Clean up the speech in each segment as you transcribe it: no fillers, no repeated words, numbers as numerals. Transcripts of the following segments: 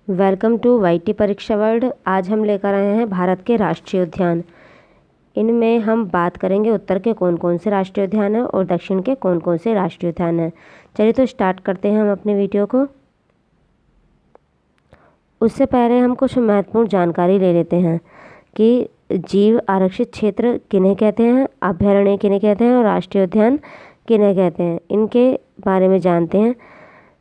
Welcome to YT परीक्षा world. आज हम लेकर आए हैं भारत के राष्ट्रीय उद्यान। इनमें हम बात करेंगे उत्तर के कौन कौन से राष्ट्रीय उद्यान हैं और दक्षिण के कौन कौन से राष्ट्रीय उद्यान हैं। चलिए तो स्टार्ट करते हैं हम अपने वीडियो को। उससे पहले हम कुछ महत्वपूर्ण जानकारी ले लेते हैं कि जीव आरक्षित क्षेत्र किन्हें कहते हैं, अभयारण्य किन्हें कहते हैं और राष्ट्रीय उद्यान किन्हें कहते हैं। इनके बारे में जानते हैं।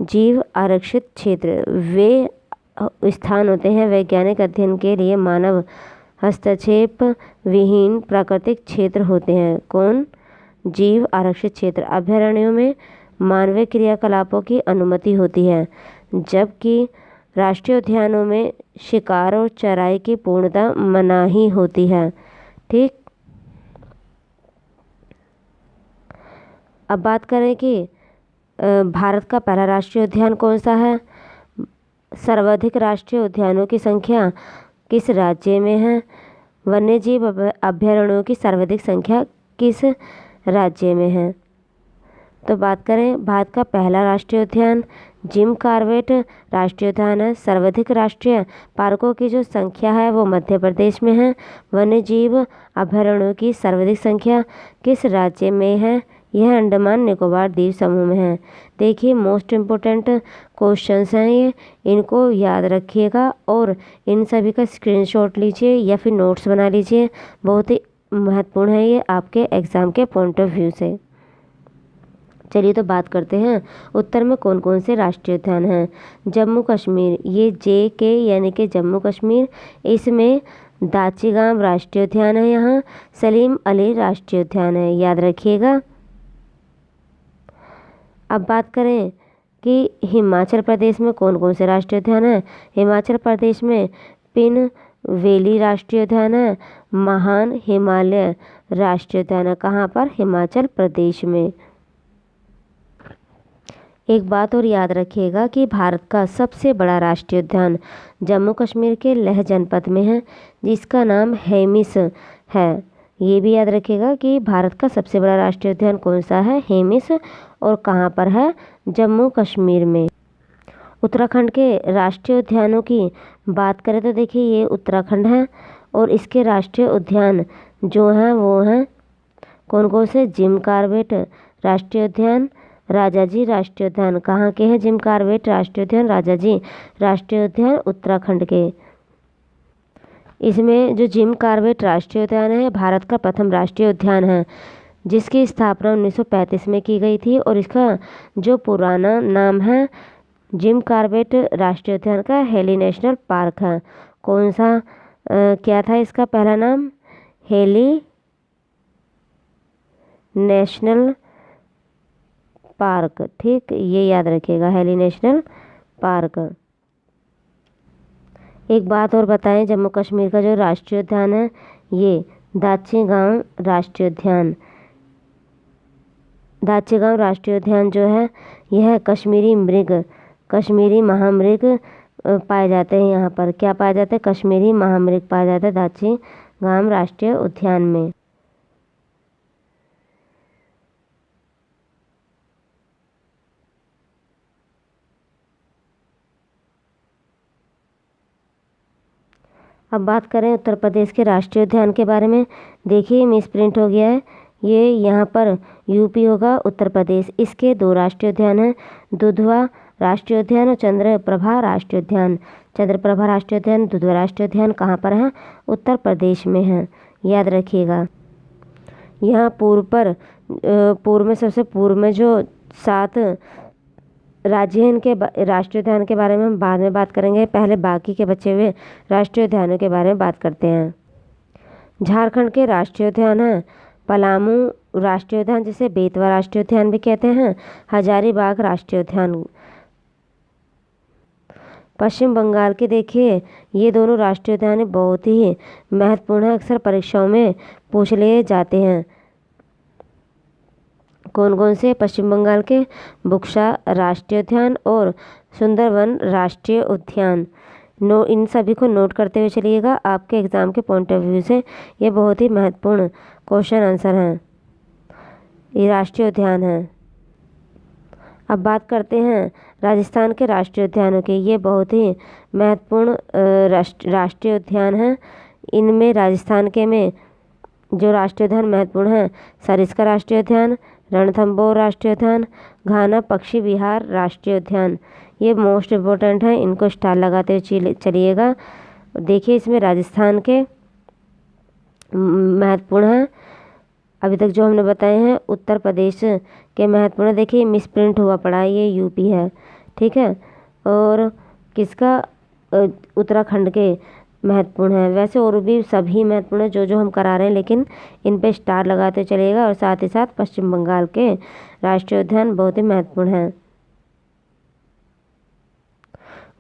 जीव आरक्षित क्षेत्र वे स्थान होते हैं वैज्ञानिक अध्ययन के लिए मानव हस्तक्षेप विहीन प्राकृतिक क्षेत्र होते हैं। कौन? जीव आरक्षित क्षेत्र। अभयारण्यों में मानवीय क्रियाकलापों की अनुमति होती है, जबकि राष्ट्रीय उद्यानों में शिकार और चराई की पूर्णतः मनाही होती है। ठीक। अब बात करें कि भारत का पहला राष्ट्रीय उद्यान कौन सा है। सर्वाधिक राष्ट्रीय उद्यानों की संख्या किस राज्य में है। वन्यजीव अभयारण्यों की सर्वाधिक संख्या किस राज्य में है। तो बात करें भारत का पहला राष्ट्रीय उद्यान जिम कॉर्बेट राष्ट्रीय उद्यान है। सर्वाधिक राष्ट्रीय पार्कों की जो संख्या है वो मध्य प्रदेश में है। वन्यजीव अभयारण्यों की सर्वाधिक संख्या किस राज्य में है। यह अंडमान निकोबार द्वीप समूह में है। देखिए मोस्ट इम्पोर्टेंट क्वेश्चंस हैं ये, इनको याद रखिएगा और इन सभी का स्क्रीनशॉट लीजिए या फिर नोट्स बना लीजिए। बहुत ही महत्वपूर्ण है ये आपके एग्ज़ाम के पॉइंट ऑफ व्यू से। चलिए तो बात करते हैं उत्तर में कौन कौन से राष्ट्रीय उद्यान हैं। जम्मू कश्मीर, ये JK यानी कि जम्मू कश्मीर, इसमें दाचिगाम राष्ट्रीय उद्यान है। यहाँ सलीम अली राष्ट्रीय उद्यान है, याद रखिएगा। अब बात करें कि हिमाचल प्रदेश में कौन कौन से राष्ट्रीय उद्यान हैं। हिमाचल प्रदेश में पिन वैली राष्ट्रीय उद्यान है। महान हिमालय राष्ट्रीय उद्यान है। कहाँ पर? हिमाचल प्रदेश में। एक बात और याद रखिएगा कि भारत का सबसे बड़ा राष्ट्रीय उद्यान जम्मू कश्मीर के लेह जनपद में है, जिसका नाम हेमिस है। ये भी याद रखिएगा कि भारत का सबसे बड़ा राष्ट्रीय उद्यान कौन सा है, हेमिस, और कहाँ पर है, जम्मू कश्मीर में। उत्तराखंड के राष्ट्रीय उद्यानों की बात करें तो देखिए ये उत्तराखंड है और इसके राष्ट्रीय उद्यान जो हैं वो हैं कौन कौन से। जिम कॉर्बेट राष्ट्रीय उद्यान, राजाजी राष्ट्रीय उद्यान। कहाँ के हैं जिम कॉर्बेट राष्ट्रीय उद्यान, राजाजी राष्ट्रीय उद्यान? उत्तराखंड के। इसमें जो जिम कॉर्बेट राष्ट्रीय उद्यान है भारत का प्रथम राष्ट्रीय उद्यान है, जिसकी स्थापना 1935 में की गई थी और इसका जो पुराना नाम है जिम कॉर्बेट राष्ट्रीय उद्यान का हेली नेशनल पार्क है। कौन सा क्या था इसका पहला नाम? Heli national park. ठीक, ये याद रखिएगा, हेली नेशनल पार्क। एक बात और बताएं, जम्मू कश्मीर का जो राष्ट्रीय उद्यान है ये दाची राष्ट्रीय उद्यान। दाची राष्ट्रीय उद्यान जो है यह कश्मीरी महामृग पाए जाते हैं। यहाँ पर क्या पाए जाते हैं? कश्मीरी महामृग पाए जाते हैं दाची राष्ट्रीय उद्यान में। अब बात करें उत्तर प्रदेश के राष्ट्रीय उद्यान के बारे में। देखिए मिस प्रिंट हो गया है, ये यहाँ पर यूपी होगा, उत्तर प्रदेश। इसके दो राष्ट्रीय उद्यान हैं, दुधवा राष्ट्रीय उद्यान और चंद्रप्रभा राष्ट्रीय उद्यान। चंद्रप्रभा राष्ट्रीय उद्यान, दुधवा राष्ट्रीय उद्यान कहाँ पर है? उत्तर प्रदेश में है, याद रखिएगा। यहाँ पूर्व में सबसे पूर्व में जो 7 राज्य हैं इनके राष्ट्रीय उद्यान के बारे में हम बाद में बात करेंगे। पहले बाकी के बचे हुए राष्ट्रीय उद्यानों के बारे में बात करते हैं। झारखंड के राष्ट्रीय उद्यान हैं पलामू राष्ट्रीय उद्यान, जिसे बेतवा राष्ट्रीय उद्यान भी कहते हैं, हजारीबाग राष्ट्रीय उद्यान। पश्चिम बंगाल के देखिए ये दोनों राष्ट्रीय उद्यान बहुत ही महत्वपूर्ण है, अक्सर परीक्षाओं में पूछ लिए जाते हैं। कौन कौन से? पश्चिम बंगाल के बुक्सा राष्ट्रीय उद्यान और सुंदरवन राष्ट्रीय उद्यान। इन सभी को नोट करते हुए चलिएगा, आपके एग्ज़ाम के पॉइंट ऑफ व्यू से ये बहुत ही महत्वपूर्ण क्वेश्चन आंसर हैं, ये राष्ट्रीय उद्यान हैं। अब बात करते हैं राजस्थान के राष्ट्रीय उद्यानों के ये बहुत ही महत्वपूर्ण राष्ट्रीय उद्यान हैं। इनमें राजस्थान के में जो राष्ट्रीय उद्यान महत्वपूर्ण हैं, सरिस्का राष्ट्रीय उद्यान, रणथंभौर राष्ट्रीय उद्यान, घाना पक्षी विहार राष्ट्रीय उद्यान, ये मोस्ट इम्पोर्टेंट हैं, इनको स्टार लगाते हुए चलिएगा। देखिए इसमें राजस्थान के महत्वपूर्ण हैं अभी तक जो हमने बताए हैं। उत्तर प्रदेश के महत्वपूर्ण, देखिए मिसप्रिंट हुआ पड़ा है, ये यूपी है, ठीक है। और किसका, उत्तराखंड के महत्वपूर्ण है। वैसे और भी सभी महत्वपूर्ण है जो जो हम करा रहे हैं, लेकिन इन पे स्टार लगाते चलेगा। और साथ ही साथ पश्चिम बंगाल के राष्ट्रीय उद्यान बहुत ही महत्वपूर्ण हैं।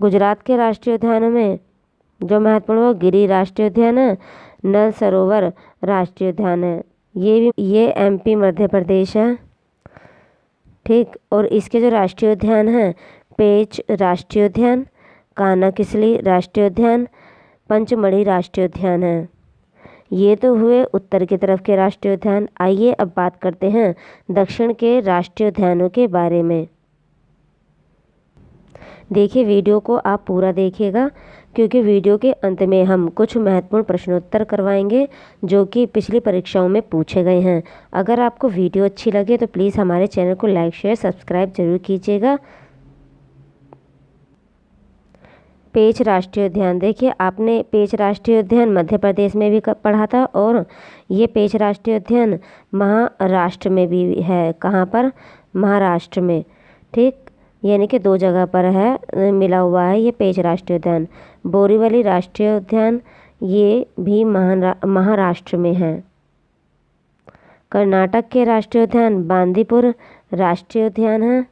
गुजरात के राष्ट्रीय उद्यानों में जो महत्वपूर्ण वो गिरी राष्ट्रीय उद्यान है, नल सरोवर राष्ट्रीय उद्यान है, ये एमपी मध्य प्रदेश है, ठीक। और इसके जो राष्ट्रीय उद्यान हैं, पेंच राष्ट्रीय उद्यान, कान्हा-किसली राष्ट्रीय उद्यान, पंचमढ़ी राष्ट्रीय उद्यान है। ये तो हुए उत्तर की तरफ के राष्ट्रीय उद्यान। आइए अब बात करते हैं दक्षिण के राष्ट्रीय उद्यानों के बारे में। देखिए वीडियो को आप पूरा देखिएगा, क्योंकि वीडियो के अंत में हम कुछ महत्वपूर्ण प्रश्नोत्तर करवाएंगे जो कि पिछली परीक्षाओं में पूछे गए हैं। अगर आपको वीडियो अच्छी लगे तो प्लीज़ हमारे चैनल को लाइक शेयर सब्सक्राइब जरूर कीजिएगा। पेंच राष्ट्रीय उद्यान, देखिए आपने पेंच राष्ट्रीय उद्यान मध्य प्रदेश में भी पढ़ा था, और ये पेंच राष्ट्रीय उद्यान महाराष्ट्र में भी है। कहाँ पर, महाराष्ट्र में, ठीक। यानी कि 2 जगह पर है, मिला हुआ है ये पेंच राष्ट्रीय उद्यान। बोरीवली राष्ट्रीय उद्यान, ये भी महाराष्ट्र में है। कर्नाटक के राष्ट्रीय उद्यान बांदीपुर राष्ट्रीय उद्यान है।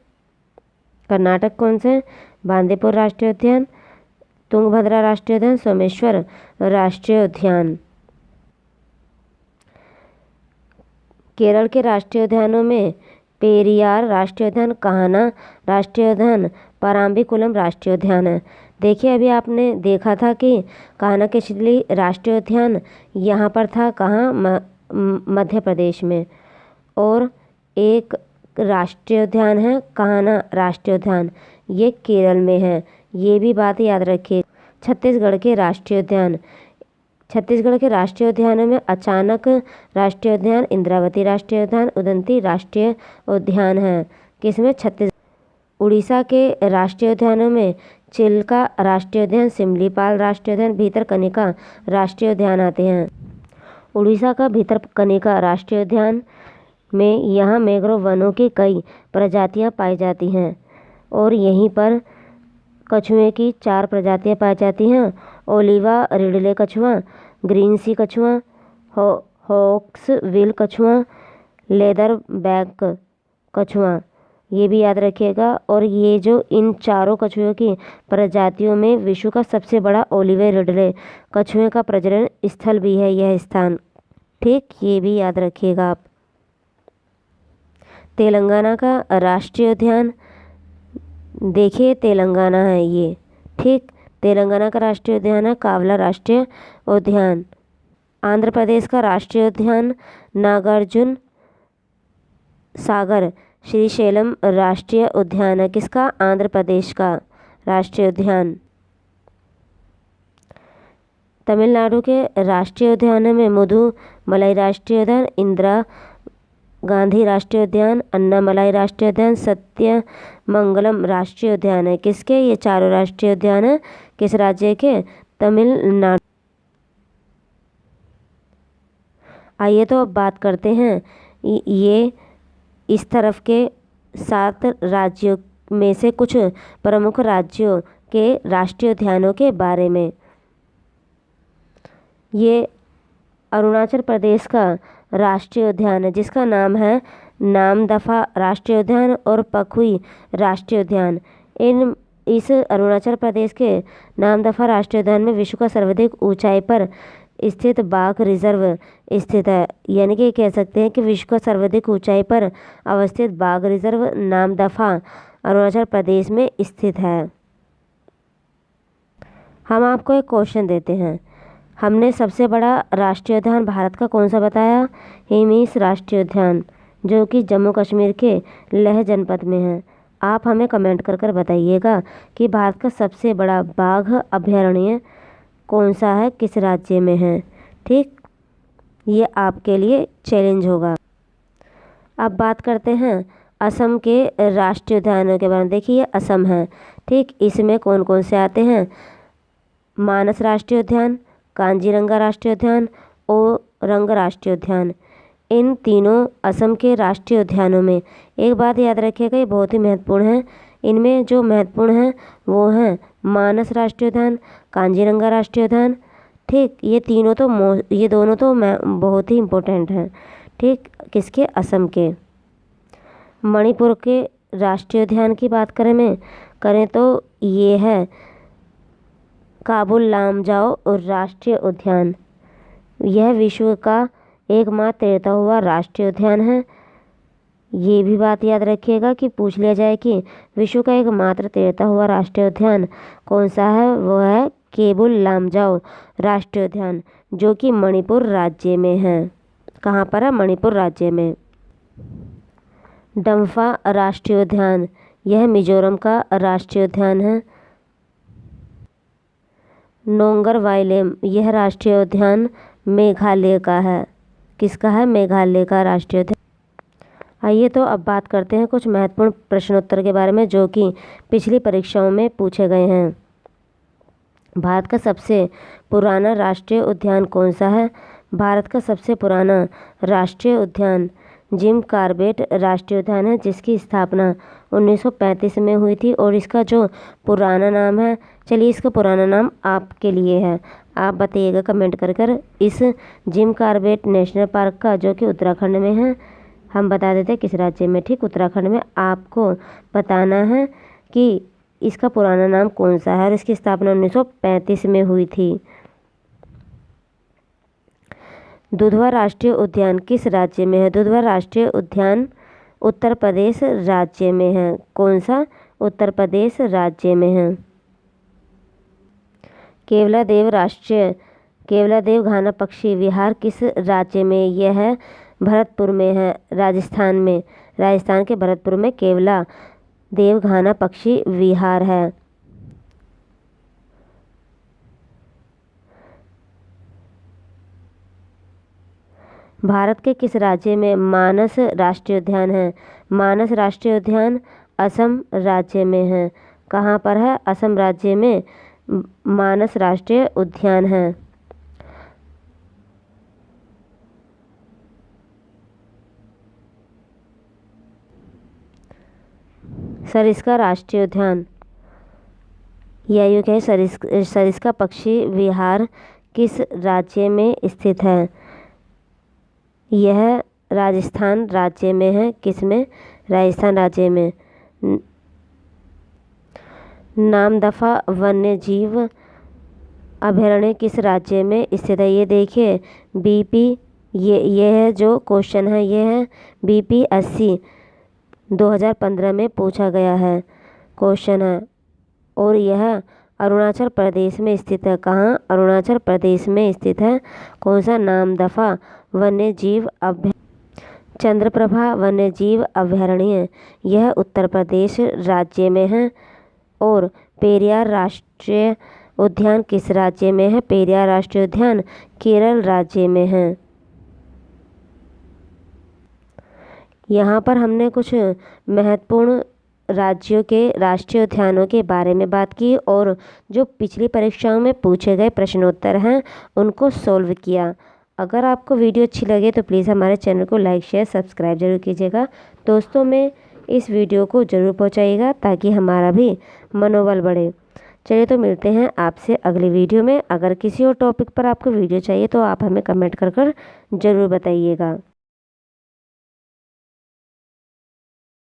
कर्नाटक कौन से, बांदीपुर राष्ट्रीय उद्यान, तुंगभद्रा राष्ट्रीय उद्यान, सोमेश्वर राष्ट्रीय उद्यान। केरल के राष्ट्रीय उद्यानों में पेरियार राष्ट्रीय उद्यान, कान्हा राष्ट्रीय उद्यान, पराम्बिकुलम राष्ट्रीय उद्यान है। देखिए अभी आपने देखा था कि कान्हा-किसली राष्ट्रीय उद्यान यहाँ पर था, कहाँ, मध्य प्रदेश में। और एक राष्ट्रीय उद्यान है कान्हा राष्ट्रीय उद्यान, ये केरल में है, ये भी बात याद रखिए। छत्तीसगढ़ के राष्ट्रीय उद्यान, छत्तीसगढ़ के राष्ट्रीय उद्यानों में अचानक राष्ट्रीय उद्यान, इंद्रावती राष्ट्रीय उद्यान, उदंती राष्ट्रीय उद्यान है। किसमें, छत्तीसगढ़। उड़ीसा के राष्ट्रीय उद्यानों में चिल्का राष्ट्रीय उद्यान, सिमलीपाल राष्ट्रीय उद्यान, भीतरकनिका राष्ट्रीय उद्यान आते हैं। उड़ीसा का भीतरकनिका राष्ट्रीय उद्यान में यहाँ मैंग्रोव वनों की कई प्रजातियाँ पाई जाती हैं, और यहीं पर कछुए की 4 प्रजातियाँ पाई जाती हैं। ओलिवा रिडले कछुआ, ग्रीन सी कछुआ, हॉक्सविल कछुआ, लेदर बैक कछुआ, ये भी याद रखिएगा। और ये जो इन चारों कछुओं की प्रजातियों में विश्व का सबसे बड़ा ओलिवा रिडले कछुए का प्रजनन स्थल भी है यह स्थान, ठीक, ये भी याद रखिएगा आप। तेलंगाना का राष्ट्रीय उद्यान, देखिए तेलंगाना है ये, ठीक। तेलंगाना का राष्ट्रीय उद्यान है कावला राष्ट्रीय उद्यान। आंध्र प्रदेश का राष्ट्रीय उद्यान नागार्जुन सागर श्रीशैलम राष्ट्रीय उद्यान है। किसका, आंध्र प्रदेश का राष्ट्रीय उद्यान। तमिलनाडु के राष्ट्रीय उद्यान में मुदुमलाई राष्ट्रीय उद्यान, इंदिरा गांधी राष्ट्रीय उद्यान, अन्नामलाई राष्ट्रीय उद्यान, सत्यमंगलम राष्ट्रीय उद्यान है। किसके, ये चारों राष्ट्रीय उद्यान है किस राज्य के, तमिलनाडु। आइए तो अब बात करते हैं ये इस तरफ के 7 राज्यों में से कुछ प्रमुख राज्यों के राष्ट्रीय उद्यानों के बारे में। ये अरुणाचल प्रदेश का राष्ट्रीय उद्यान है जिसका नाम है नामदफा राष्ट्रीय उद्यान और पखुई राष्ट्रीय उद्यान। इस अरुणाचल प्रदेश के नामदफा राष्ट्रीय उद्यान में विश्व का सर्वाधिक ऊंचाई पर स्थित बाघ रिजर्व स्थित है। यानी कि कह सकते हैं कि विश्व का सर्वाधिक ऊंचाई पर अवस्थित बाघ रिजर्व नामदफा अरुणाचल प्रदेश में स्थित है। हम आपको एक क्वेश्चन देते हैं, हमने सबसे बड़ा राष्ट्रीय उद्यान भारत का कौन सा बताया, हिमीस राष्ट्रीय उद्यान, जो कि जम्मू कश्मीर के लेह जनपद में है। आप हमें कमेंट कर बताइएगा कि भारत का सबसे बड़ा बाघ अभयारण्य कौन सा है, किस राज्य में है। ठीक, ये आपके लिए चैलेंज होगा। अब बात करते हैं असम के राष्ट्रीय उद्यानों के बारे में। देखिए, असम है, ठीक, इसमें कौन कौन से आते हैं, मानस राष्ट्रीय उद्यान, कांजीरंगा राष्ट्रीय उद्यान, ओरंग राष्ट्रीय उद्यान। इन तीनों असम के राष्ट्रीय उद्यानों में एक बात याद रखिएगा, ये बहुत ही महत्वपूर्ण है। इनमें जो महत्वपूर्ण हैं वो हैं मानस राष्ट्रीय उद्यान, कांजीरंगा राष्ट्रीय उद्यान। ठीक, ये दोनों तो बहुत ही इम्पोर्टेंट हैं। ठीक, किसके, असम के। मणिपुर के राष्ट्रीय उद्यान की बात करें तो ये है काबुल लामजाओ राष्ट्रीय उद्यान। यह विश्व का एकमात्र तैरता हुआ राष्ट्रीय उद्यान है। ये भी बात याद रखिएगा कि पूछ लिया जाए कि विश्व का एकमात्र तैरता हुआ राष्ट्रीय उद्यान कौन सा है, वो है केबुल लामजाओ राष्ट्रीय उद्यान, जो कि मणिपुर राज्य में है। कहाँ पर है, मणिपुर राज्य में। डम्फा राष्ट्रीय उद्यान, यह मिजोरम का राष्ट्रीय उद्यान है। नोंगर वाइलेम, यह राष्ट्रीय उद्यान मेघालय का है। किसका है, मेघालय का राष्ट्रीय उद्यान। आइए तो अब बात करते हैं कुछ महत्वपूर्ण प्रश्नोत्तर के बारे में जो कि पिछली परीक्षाओं में पूछे गए हैं। भारत का सबसे पुराना राष्ट्रीय उद्यान कौन सा है। भारत का सबसे पुराना राष्ट्रीय उद्यान जिम कॉर्बेट राष्ट्रीय उद्यान है, जिसकी स्थापना 1935 में हुई थी। और इसका जो पुराना नाम है, चलिए इसका पुराना नाम आपके लिए है, आप बताइएगा कमेंट कर इस जिम कॉर्बेट नेशनल पार्क का, जो कि उत्तराखंड में है, हम बता देते हैं किस राज्य में। ठीक, उत्तराखंड में। आपको बताना है कि इसका पुराना नाम कौन सा है और इसकी स्थापना 1935 में हुई थी। दुधवा राष्ट्रीय उद्यान किस राज्य में है। दुधवा राष्ट्रीय उद्यान उत्तर प्रदेश राज्य में है। कौन सा, उत्तर प्रदेश राज्य में है। केवलादेव घाना पक्षी विहार किस राज्य में, यह है भरतपुर में है, राजस्थान में। राजस्थान के भरतपुर में केवलादेव घाना पक्षी विहार है। भारत के किस राज्य में मानस राष्ट्रीय उद्यान है। मानस राष्ट्रीय उद्यान असम राज्य में है। कहाँ पर है, असम राज्य में मानस राष्ट्रीय उद्यान है। सरिस्का राष्ट्रीय उद्यान, यह सरिस्का पक्षी विहार किस राज्य में स्थित है। यह राजस्थान राज्य में है। किस में, राजस्थान राज्य में। नामदफा वन्यजीव अभयारण्य किस राज्य में स्थित है। ये देखिए बीपी, ये है जो क्वेश्चन है, ये है BPSC 2015 में पूछा गया है क्वेश्चन है। और यह अरुणाचल प्रदेश में स्थित है। कहाँ, अरुणाचल प्रदेश में स्थित है। कौन सा, नामदफा वन्यजीव चंद्रप्रभा वन्यजीव अभयारण्य, यह उत्तर प्रदेश राज्य में है। और पेरियार राष्ट्रीय उद्यान किस राज्य में है। पेरियार राष्ट्रीय उद्यान केरल राज्य में है। यहाँ पर हमने कुछ महत्वपूर्ण राज्यों के राष्ट्रीय उद्यानों के बारे में बात की और जो पिछली परीक्षाओं में पूछे गए प्रश्नोत्तर हैं उनको सॉल्व किया। अगर आपको वीडियो अच्छी लगे तो प्लीज़ हमारे चैनल को लाइक शेयर सब्सक्राइब जरूर कीजिएगा। दोस्तों में इस वीडियो को ज़रूर पहुंचाइएगा ताकि हमारा भी मनोबल बढ़े। चलिए तो मिलते हैं आपसे अगली वीडियो में। अगर किसी और टॉपिक पर आपको वीडियो चाहिए तो आप हमें कमेंट कर ज़रूर बताइएगा।